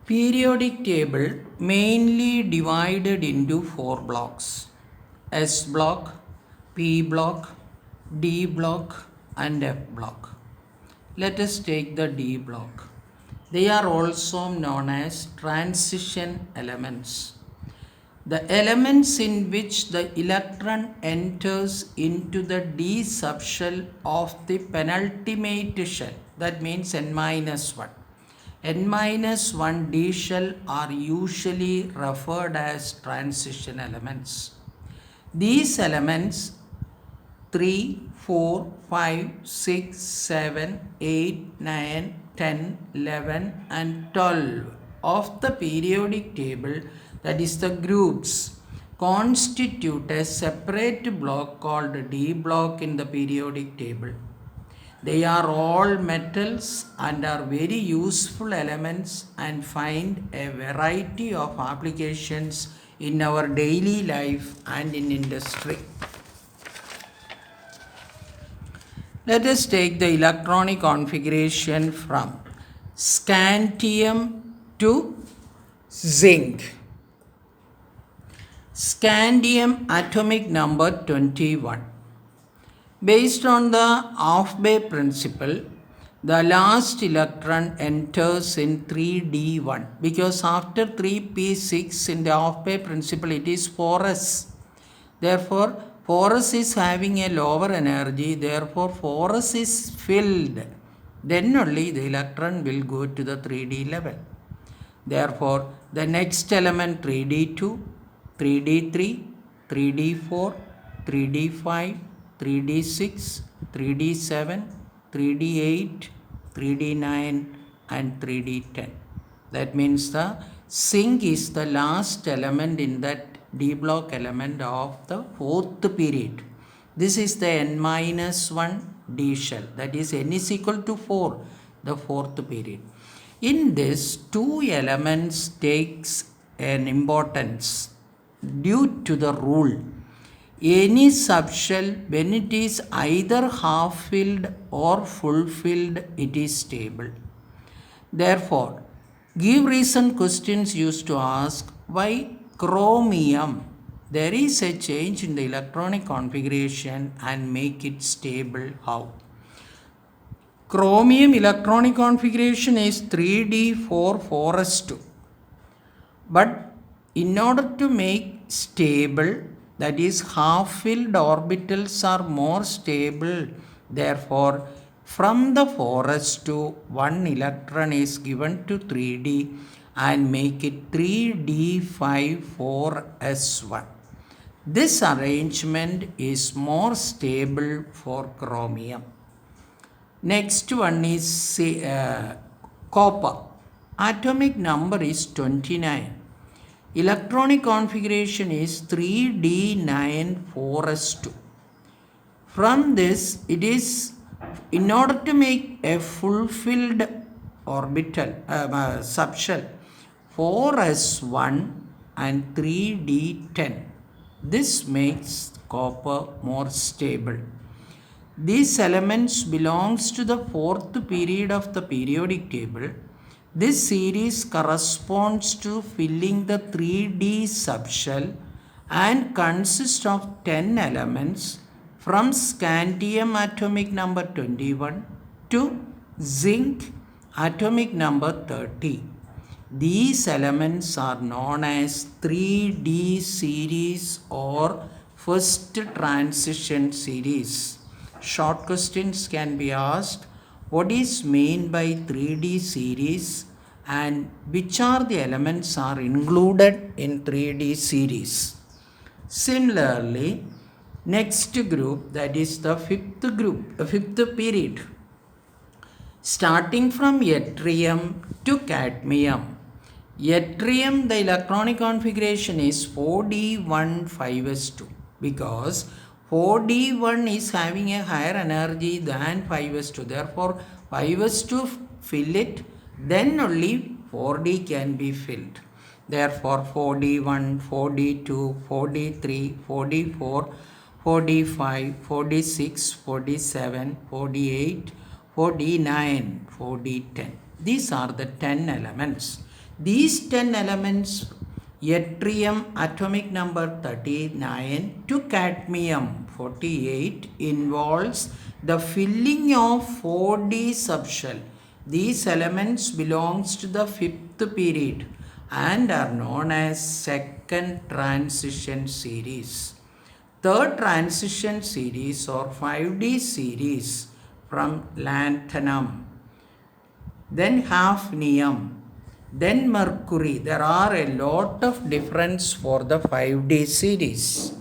Periodic table mainly divided into 4 blocks: S block, P block, D block and F block. Let us take the D block. They are also known as transition elements. The elements in which the electron enters into the D subshell of the penultimate shell, that means n-1. n-1 D shell are usually referred as transition elements. These elements 3, 4, 5, 6, 7, 8, 9, 10, 11 and 12 of the periodic table, that is the groups, constitute a separate block called D block in the periodic table. They are all metals and are very useful elements and find a variety of applications in our daily life and in industry. Let us take the electronic configuration from scandium to zinc. Scandium atomic number 21. Based on the half-bay principle, the last electron enters in 3d1 because after 3p6 in the half-bay principle it is 4s. Therefore, 4s is having a lower energy, therefore 4s is filled. Then only the electron will go to the 3d level. Therefore, the next element 3d2, 3d3, 3d4, 3d5, 3d6, 3d7, 3d8, 3d9 and 3d10. That means the zinc is the last element in that D block element of the fourth period. This is the n-1 D shell, that is n is equal to 4, the fourth period. In this, 2 elements takes an importance due to the rule. Any subshell, when it is either half filled or full filled, it is stable. Therefore, give reason questions used to ask why chromium. There is a change in the electronic configuration and make it stable. How? Chromium electronic configuration is 3d4 4s2. But in order to make stable, that is half filled orbitals are more stable. Therefore, from the 4s2, 1 electron is given to 3d and make it 3d5 4s1. This arrangement is more stable for chromium. Next one is copper. Atomic number is 29. Electronic configuration is 3d9 4s2. From this, it is in order to make a fulfilled orbital subshell 4s1 and 3d10. This makes copper more stable. These elements belongs to the fourth period of the periodic table. This series corresponds to filling the 3d subshell and consists of 10 elements from scandium atomic number 21 to zinc atomic number 30. These elements are known as 3d series or first transition series. Short questions can be asked. What is meant by 3d series and which are the elements are included in 3d series? Similarly, next group, that is the fifth group, the fifth period, starting from yttrium to cadmium. Yttrium, the electronic configuration is 4d1 5s2 because 4d1 is having a higher energy than 5s2. Therefore, 5s2 fill it, then only 4d can be filled. Therefore, 4d1, 4d2, 4d3, 4d4, 4d5, 4d6, 4d7, 4d8, 4d9, 4d10. These are the 10 elements. These 10 elements, yttrium atomic number 39 to cadmium 48, involves the filling of 4D subshell. These elements belongs to the fifth period and are known as second transition series. Third transition series or 5D series from lanthanum, then hafnium, then mercury. There are a lot of difference for the 5D series.